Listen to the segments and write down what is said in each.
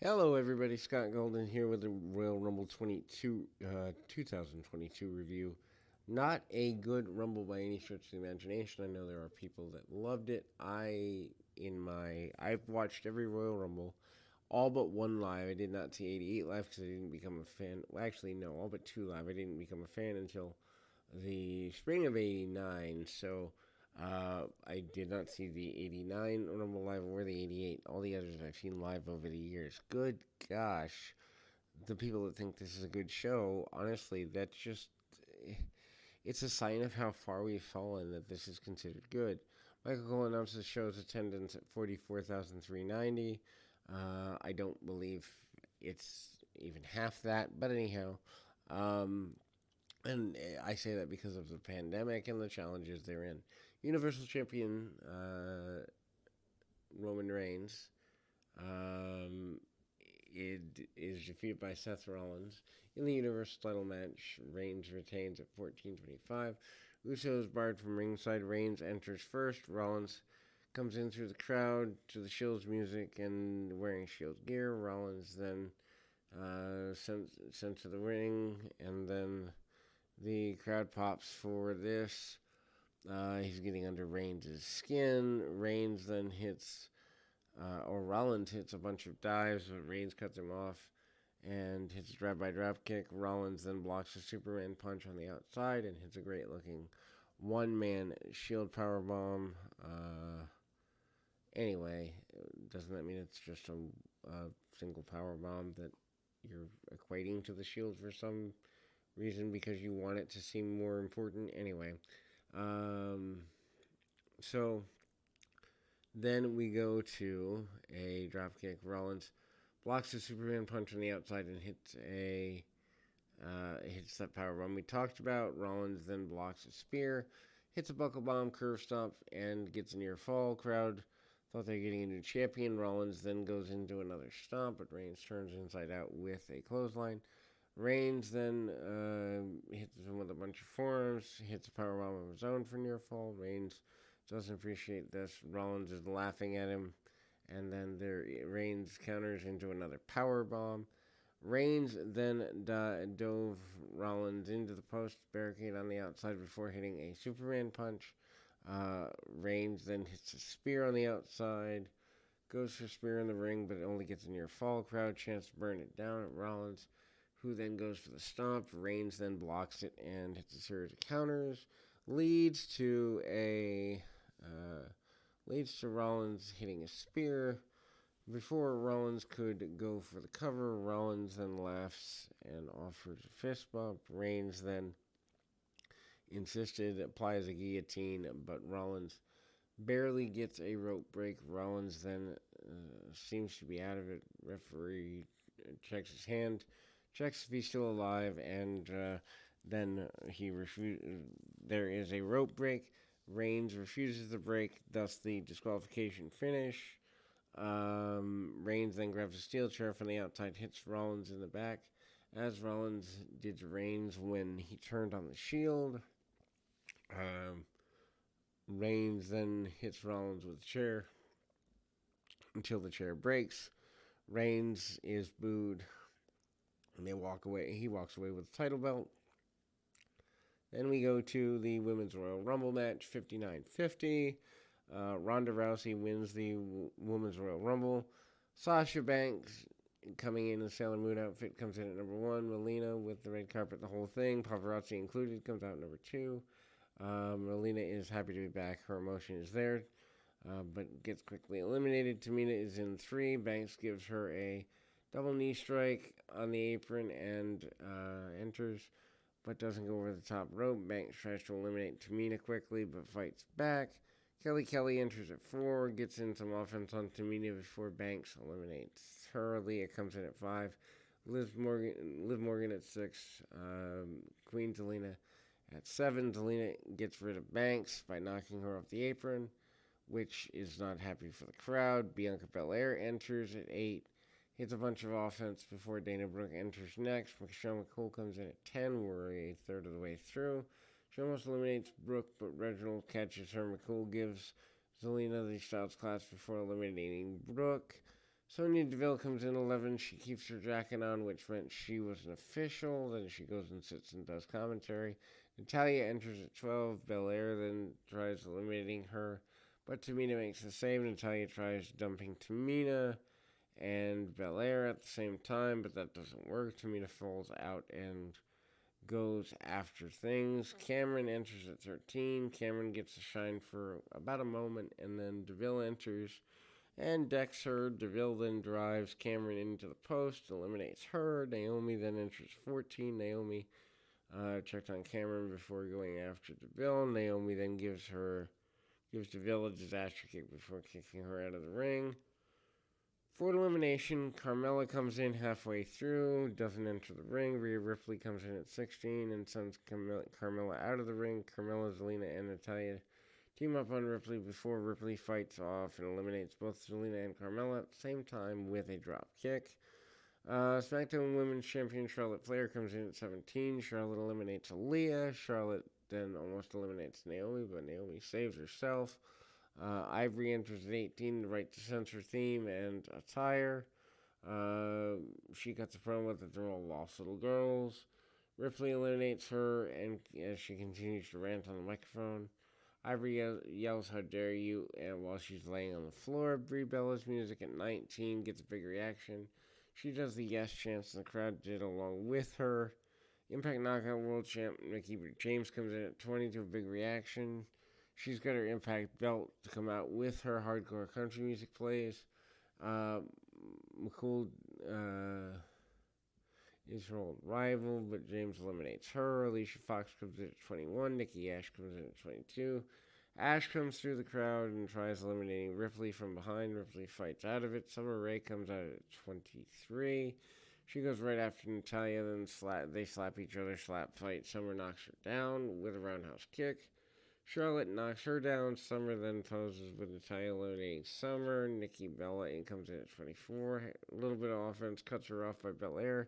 Hello, everybody. Scott Golden here with the Royal Rumble 2022 review. Not a good Rumble by any stretch of the imagination. I know there are people that loved it. I've watched every Royal Rumble, all but one live. I did not see 88 live because I didn't become a fan. Well, actually, no, all but two live. I didn't become a fan until the spring of '89. I did not see the '89 Rumble live or the '88. All the others I've seen live over the years. Good gosh, the people that think this is a good show, honestly, that's just it's a sign of how far we've fallen that this is considered good. Michael Cole announced the show's attendance at 44,390. I don't believe it's even half that, but anyhow, um, and I say that because of the pandemic and the challenges they're in. Universal Champion Roman Reigns um, it is defeated by Seth Rollins in the Universal title match. Reigns retains at 14:25. Usos barred from ringside. Reigns enters first. Rollins comes in through the crowd to the Shields music and wearing Shield gear. Rollins then sent to the ring, and then the crowd pops for this. He's getting under Reigns' skin. Reigns then or Rollins hits a bunch of dives, but Reigns cuts him off and hits a drive-by-drop kick. Rollins then blocks a Superman punch on the outside and hits a great-looking one-man Shield powerbomb. Anyway, doesn't that mean it's just a single powerbomb that you're equating to the Shield for some reason because you want it to seem more important? Anyway, um, so then we go to a dropkick. Rollins blocks a Superman punch on the outside and hits that power bomb we talked about. Rollins then blocks a spear, hits a buckle bomb, curve stomp, and gets a near fall. Crowd thought they were getting a new champion. Rollins then goes into another stomp, but Reigns turns inside out with a clothesline. Reigns then hits him with a bunch of forearms, hits a power bomb of his own for near fall. Reigns doesn't appreciate this. Rollins is laughing at him, and then Reigns counters into another power bomb. Reigns then dove Rollins into the post barricade on the outside before hitting a Superman punch. Reigns then hits a spear on the outside, goes for spear in the ring, but it only gets a near fall. Crowd chance to burn it down at Rollins, who then goes for the stomp. Reigns then blocks it and hits a series of counters. Leads to Rollins hitting a spear. Before Rollins could go for the cover, Rollins then laughs and offers a fist bump. Reigns then applies a guillotine, but Rollins barely gets a rope break. Rollins then seems to be out of it. Referee checks his hand, checks if he's still alive, and then he refuses. There is a rope break. Reigns refuses the break, thus the disqualification finish. Reigns then grabs a steel chair from the outside, hits Rollins in the back, as Rollins did to Reigns when he turned on the Shield. Reigns then hits Rollins with a chair until the chair breaks. Reigns is booed, and they walk away. He walks away with the title belt. Then we go to the Women's Royal Rumble match, 59-50. Ronda Rousey wins the Women's Royal Rumble. Sasha Banks, coming in a Sailor Moon outfit, comes in at number 1. Melina with the red carpet, the whole thing, paparazzi included, comes out number 2. Melina is happy to be back. Her emotion is there, but gets quickly eliminated. Tamina is in 3. Banks gives her a double knee strike on the apron and enters, but doesn't go over the top rope. Banks tries to eliminate Tamina quickly, but fights back. Kelly enters at 4, gets in some offense on Tamina before Banks eliminates her. Leah comes in at 5. Liv Morgan at 6. Queen Zelina at 7. Zelina gets rid of Banks by knocking her off the apron, which is not happy for the crowd. Bianca Belair enters at 8. Hits a bunch of offense before Dana Brooke enters next. Michelle McCool comes in at 10. We're a third of the way through. She almost eliminates Brooke, but Reginald catches her. McCool gives Zelina the Styles Clash before eliminating Brooke. Sonya Deville comes in 11. She keeps her jacket on, which meant she was an official. Then she goes and sits and does commentary. Natalya enters at 12. Belair then tries eliminating her, but Tamina makes the save. Natalya tries dumping Tamina and Belair at the same time, but that doesn't work. Tamina falls out and goes after things. Cameron enters at 13. Cameron gets a shine for about a moment, and then Deville enters and decks her. Deville then drives Cameron into the post, eliminates her. Naomi then enters 14. Naomi checked on Cameron before going after Deville. Naomi then gives Deville a disaster kick before kicking her out of the ring. For elimination, Carmella comes in halfway through, doesn't enter the ring. Rhea Ripley comes in at 16 and sends Carmella out of the ring. Carmella, Zelina, and Natalya team up on Ripley before Ripley fights off and eliminates both Zelina and Carmella at the same time with a drop kick. SmackDown Women's Champion Charlotte Flair comes in at 17. Charlotte eliminates Aaliyah. Charlotte then almost eliminates Naomi, but Naomi saves herself. Ivory enters at 18, the right to censor theme and attire. She cuts a promo that they're all lost little girls. Ripley eliminates her, and as she continues to rant on the microphone, Ivory yells, "How dare you!" And while she's laying on the floor, Brie Bella's music at 19 gets a big reaction. She does the yes chants, and the crowd did along with her. Impact Knockout World Champ Mickie James comes in at 20 to a big reaction. She's got her Impact belt to come out with her. Hardcore country music plays. McCool is her old rival, but James eliminates her. Alicia Fox comes in at 21. Nikki Ash comes in at 22. Ash comes through the crowd and tries eliminating Ripley from behind. Ripley fights out of it. Summer Rae comes out at 23. She goes right after Natalya, then they slap each other, slap fight. Summer knocks her down with a roundhouse kick. Charlotte knocks her down. Summer then poses with Natalya eliminating Summer. Nikki Bella comes in at 24. A little bit of offense cuts her off by Belair.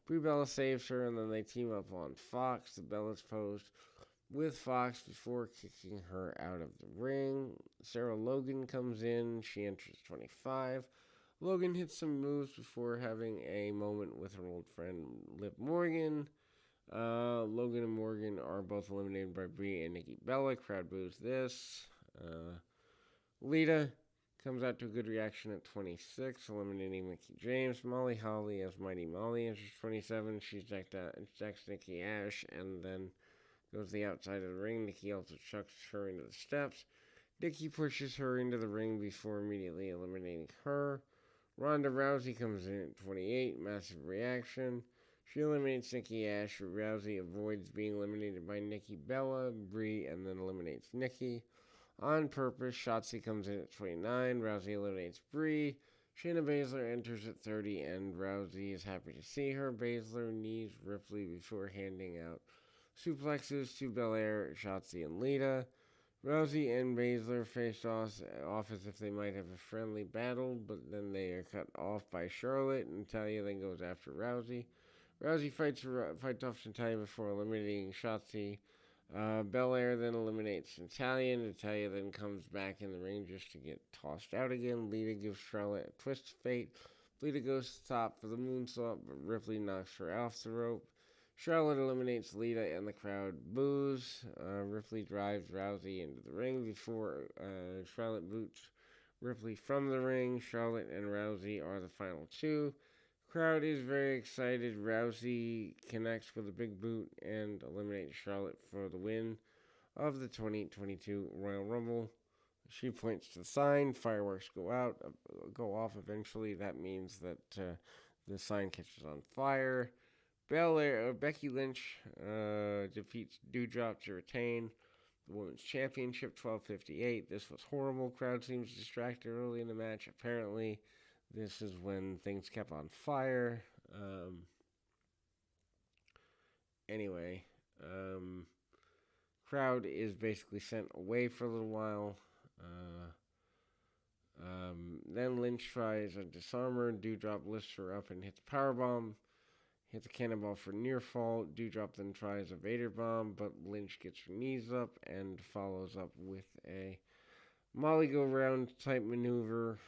Brie Bella saves her, and then they team up on Fox. The Bellas posed with Fox before kicking her out of the ring. Sarah Logan comes in. She enters 25. Logan hits some moves before having a moment with her old friend Liv Morgan. Logan and Morgan are both eliminated by Brie and Nikki Bella. Crowd boos this. Lita comes out to a good reaction at 26, eliminating Mickie James. Molly Holly as Mighty Molly enters 27. She's decks Nikki Ash and then goes to the outside of the ring. Nikki also chucks her into the steps. Nikki pushes her into the ring before immediately eliminating her. Ronda Rousey comes in at 28. Massive reaction. She eliminates Nikki Ash. Rousey avoids being eliminated by Nikki Bella, Brie, and then eliminates Nikki. On purpose, Shotzi comes in at 29. Rousey eliminates Brie. Shayna Baszler enters at 30, and Rousey is happy to see her. Baszler knees Ripley before handing out suplexes to Belair, Shotzi, and Lita. Rousey and Baszler face off as if they might have a friendly battle, but then they are cut off by Charlotte. Natalya then goes after Rousey. Rousey fights off Natalya before eliminating Shotzi. Belair then eliminates Natalya. Natalya then comes back in the ring just to get tossed out again. Lita gives Charlotte a twist of fate. Lita goes to the top for the moonsault, but Ripley knocks her off the rope. Charlotte eliminates Lita and the crowd boos. Ripley drives Rousey into the ring before Charlotte boots Ripley from the ring. Charlotte and Rousey are the final two. Crowd is very excited. Rousey connects with a big boot and eliminates Charlotte for the win of the 2022 Royal Rumble. She points to the sign. Fireworks go off eventually. That means that the sign catches on fire. Becky Lynch defeats Doudrop to retain the Women's Championship, 12:58. This was horrible. Crowd seems distracted early in the match. Apparently, this is when things kept on fire. Crowd is basically sent away for a little while. Then Lynch tries a disarmer. Doudrop lifts her up and hits a powerbomb. Hits a cannonball for near fall. Doudrop then tries a Vader bomb, but Lynch gets her knees up and follows up with a Molly go round type maneuver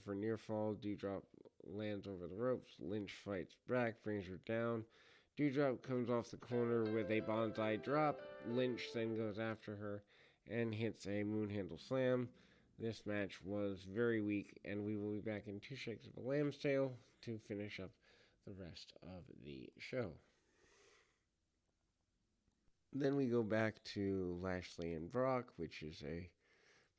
for near fall. Doudrop lands over the ropes. Lynch fights back, brings her down. Dewdrop comes off the corner with a bonsai drop. Lynch then goes after her and hits a moonhandle slam. This match was very weak, and we will be back in 2 shakes of a lamb's tail to finish up the rest of the show. Then we go back to Lashley and Brock, which is a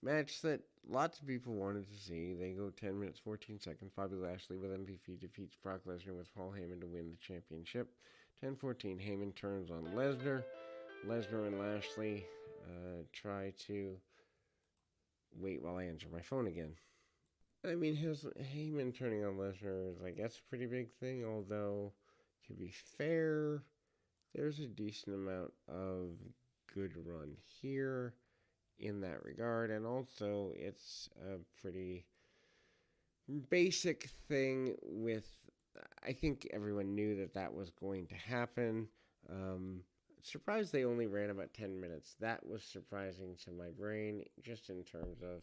match that lots of people wanted to see. They go 10 minutes, 14 seconds. Bobby Lashley with MVP defeats Brock Lesnar with Paul Heyman to win the championship. 10-14, Heyman turns on Lesnar. Lesnar and Lashley try to... Wait while I answer my phone again. I mean, Heyman turning on Lesnar is, I guess, a pretty big thing, although, to be fair, there's a decent amount of good run here in that regard, and also it's a pretty basic thing with, I think everyone knew that was going to happen. Surprised they only ran about 10 minutes. That was surprising to my brain, just in terms of,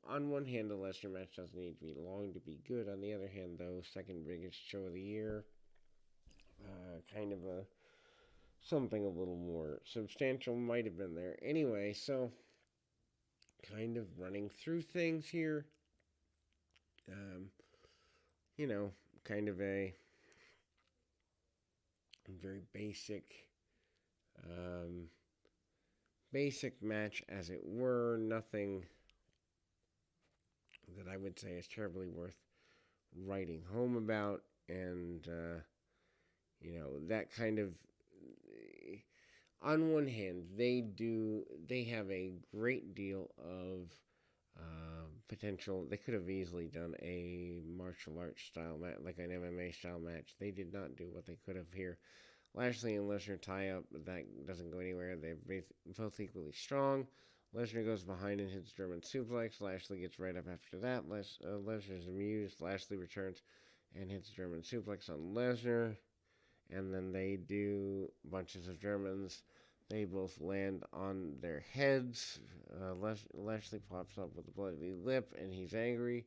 on one hand, the Lesnar match doesn't need to be long to be good. On the other hand, though, second biggest show of the year, kind of something a little more substantial might have been there. Anyway, so kind of running through things here. Kind of a very basic match, as it were. Nothing that I would say is terribly worth writing home about, and that kind of, on one hand, they have a great deal of potential. They could have easily done a martial arts style match, like an MMA style match. They did not do what they could have here. Lashley and Lesnar tie up, but that doesn't go anywhere. They're both equally strong. Lesnar goes behind and hits German suplex. Lashley gets right up after that. Lesnar's amused. Lashley returns and hits German suplex on Lesnar. And then they do bunches of Germans. They both land on their heads. Lashley pops up with a bloody lip, and he's angry.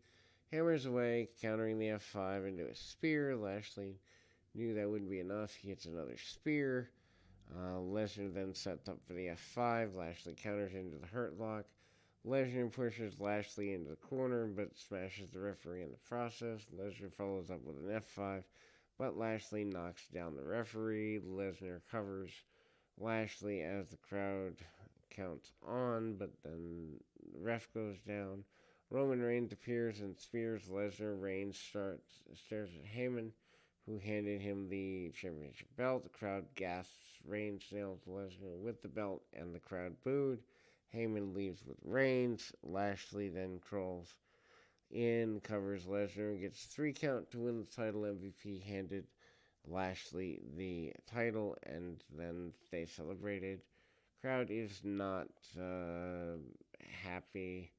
Hammers away, countering the F5 into a spear. Lashley knew that wouldn't be enough. He hits another spear. Lesnar then sets up for the F5. Lashley counters into the Hurt Lock. Lesnar pushes Lashley into the corner, but smashes the referee in the process. Lesnar follows up with an F5, but Lashley knocks down the referee. Lesnar covers Lashley as the crowd counts on, but then the ref goes down. Roman Reigns appears and spears Lesnar. Reigns stares at Heyman, who handed him the championship belt. The crowd gasps. Reigns nails Lesnar with the belt, and the crowd booed. Heyman leaves with Reigns. Lashley then crawls in, covers Lesnar, and gets 3 count to win the title. MVP handed Lashley the title, and then they celebrated. Crowd is not happy,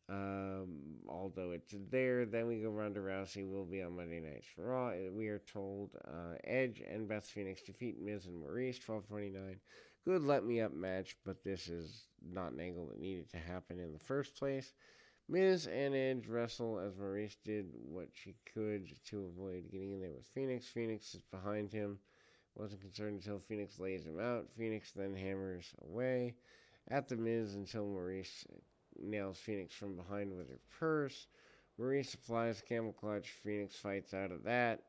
although it's there. Then we go Ronda Rousey will be on Monday Nights for Raw. We are told Edge and Beth Phoenix defeat Miz and Maurice. 12:29. Good let me up match, but this is not an angle that needed to happen in the first place. Miz and Edge wrestle as Maurice did what she could to avoid getting in there with Phoenix. Phoenix is behind him. Wasn't concerned until Phoenix lays him out. Phoenix then hammers away at the Miz until Maurice nails Phoenix from behind with her purse. Maurice applies camel clutch. Phoenix fights out of that.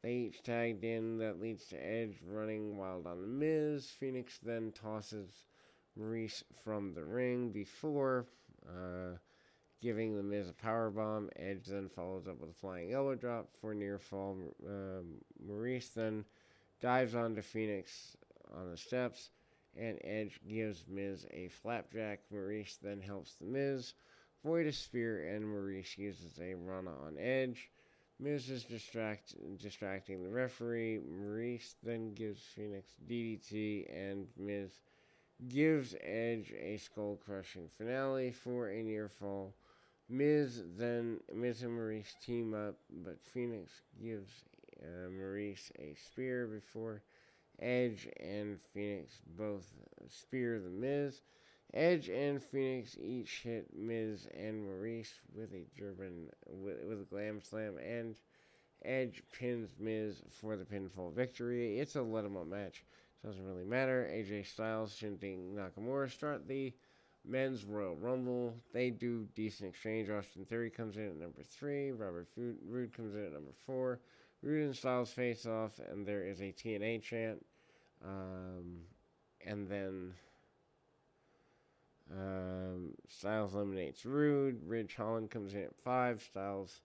They each tagged in. That leads to Edge running wild on the Miz. Phoenix then tosses Maurice from the ring before giving the Miz a powerbomb. Edge then follows up with a flying elbow drop for near fall. Maurice then dives onto Phoenix on the steps, and Edge gives Miz a flapjack. Maurice then helps the Miz avoid a spear, and Maurice uses a run on Edge. Miz is distracting the referee. Maurice then gives Phoenix DDT, and Miz gives Edge a skull-crushing finale for a near fall. Miz and Maurice team up, but Phoenix gives Maurice a spear before Edge and Phoenix both spear the Miz. Edge and Phoenix each hit Miz and Maurice with a German with a glam slam, and Edge pins Miz for the pinfall victory. It's a let 'em up match. Doesn't really matter. AJ Styles, Shinsuke Nakamura start the men's Royal Rumble. They do decent exchange. Austin Theory comes in at number 3. Robert Roode comes in at number 4. Roode and Styles face off, and there is a TNA chant. And then Styles eliminates Roode. Ridge Holland comes in at 5. Styles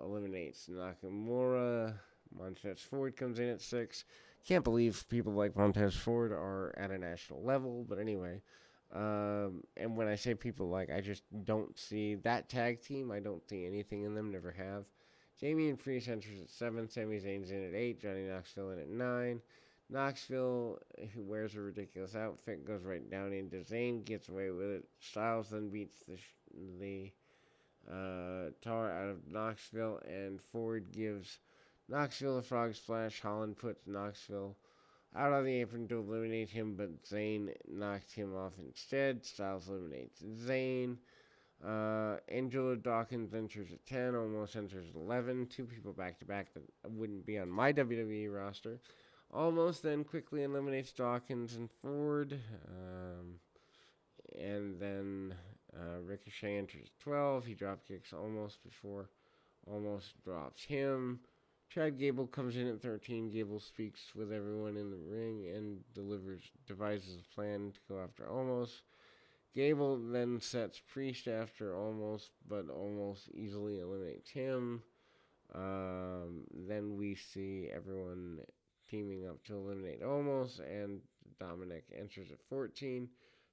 eliminates Nakamura. Montez Ford comes in at 6. Can't believe people like Montez Ford are at a national level, but anyway. And when I say people like, I just don't see that tag team. I don't see anything in them, never have. Damian Priest enters at 7. Sami Zayn's in at 8. Johnny Knoxville in at 9. Knoxville, who wears a ridiculous outfit, goes right down into Zayn, gets away with it. Styles then beats the tar out of Knoxville, and Ford gives Knoxville a frog splash. Holland puts Knoxville out on the apron to eliminate him, but Zayn knocked him off instead. Styles eliminates Zayn. Angelo Dawkins enters at 10, almost enters at 11. 2 people back to back that wouldn't be on my WWE roster. Almost then quickly eliminates Dawkins and Ford. And then Ricochet enters 12. He drop kicks almost before almost drops him. Chad Gable comes in at 13. Gable speaks with everyone in the ring and devises a plan to go after Almost. Gable then sets Priest after Almost, but Almost easily eliminates him. Then we see everyone teaming up to eliminate Almost, and Dominic enters at 14.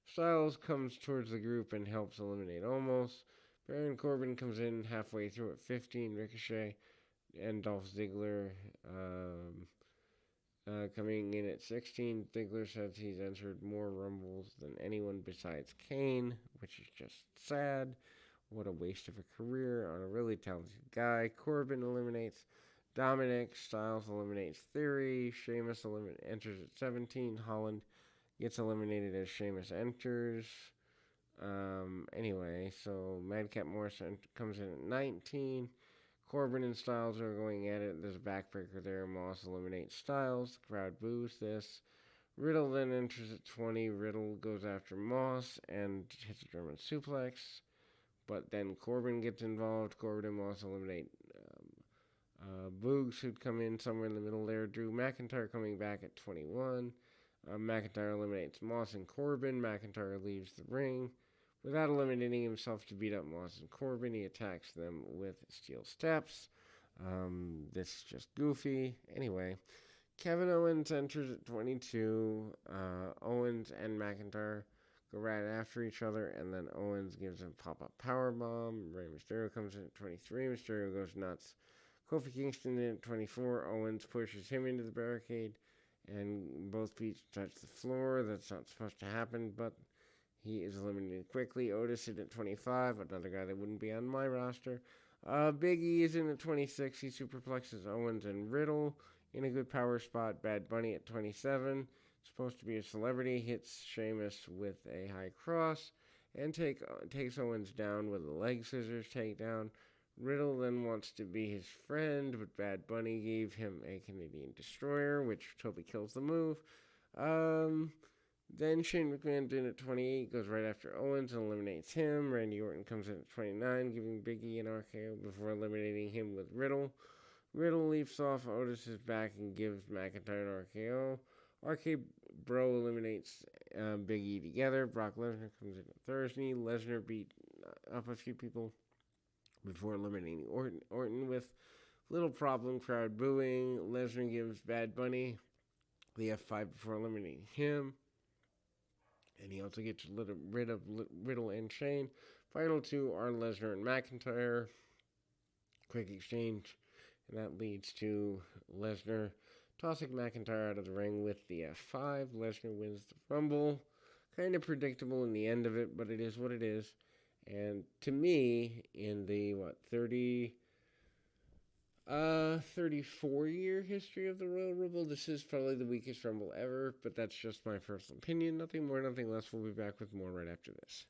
Styles comes towards the group and helps eliminate Almost. Baron Corbin comes in halfway through at 15. Ricochet and Dolph Ziggler coming in at 16. Ziggler says he's entered more Rumbles than anyone besides Kane, which is just sad. What a waste of a career on a really talented guy. Corbin eliminates Dominic. Styles eliminates Theory. Sheamus enters at 17. Holland gets eliminated as Sheamus enters. Anyway, so Madcap Morris comes in at 19. Corbin and Styles are going at it. There's a backbreaker there. Moss eliminates Styles. The crowd boos this. Riddle then enters at 20. Riddle goes after Moss and hits a German suplex. But then Corbin gets involved. Corbin and Moss eliminate Boogs, who'd come in somewhere in the middle there. Drew McIntyre coming back at 21. McIntyre eliminates Moss and Corbin. McIntyre leaves the ring. Without eliminating himself to beat up Moss and Corbin, he attacks them with steel steps. This is just goofy. Anyway, Kevin Owens enters at 22. Owens and McIntyre go right after each other, and then Owens gives him a pop-up powerbomb. Rey Mysterio comes in at 23. Mysterio goes nuts. Kofi Kingston in at 24. Owens pushes him into the barricade, and both feet touch the floor. That's not supposed to happen, but he is eliminated quickly. Otis in at 25, another guy that wouldn't be on my roster. Big E is in at 26. He superplexes Owens and Riddle in a good power spot. Bad Bunny at 27, supposed to be a celebrity, hits Sheamus with a high cross and takes Owens down with a leg scissors takedown. Riddle then wants to be his friend, but Bad Bunny gave him a Canadian Destroyer, which totally kills the move. Then Shane McMahon in at 28, goes right after Owens and eliminates him. Randy Orton comes in at 29, giving Big E an RKO before eliminating him with Riddle. Riddle leaps off Otis's back and gives McIntyre an RKO. RK Bro eliminates Big E together. Brock Lesnar comes in at Thursday. Lesnar beat up a few people before eliminating Orton with little problem, crowd booing. Lesnar gives Bad Bunny the F5 before eliminating him. And he also gets rid of Riddle and Shane. Final two are Lesnar and McIntyre. Quick exchange. And that leads to Lesnar tossing McIntyre out of the ring with the F5. Lesnar wins the Rumble. Kind of predictable in the end of it, but it is what it is. And to me, in the, 34-year history of the Royal Rumble. This is probably the weakest Rumble ever, but that's just my personal opinion. Nothing more, nothing less. We'll be back with more right after this.